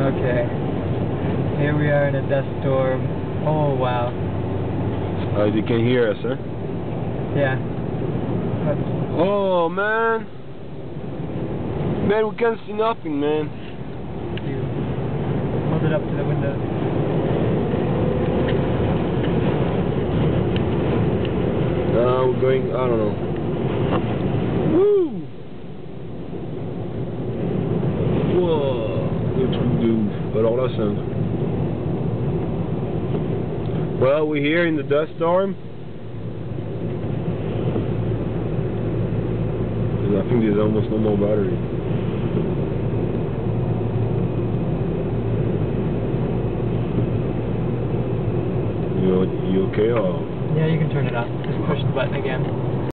Okay. Here we are in a dust storm. Oh, wow. You can hear us, huh? Yeah. Oh, man. Man, we can't see nothing, man. You hold it up to the window. We're going, I don't know. Woo! Wow, le truc de ouf. Alors là, c'est un... Well, we're here in the dust storm. I think there's almost no more battery. You okay or? Yeah, you can turn it off. Just push the button again.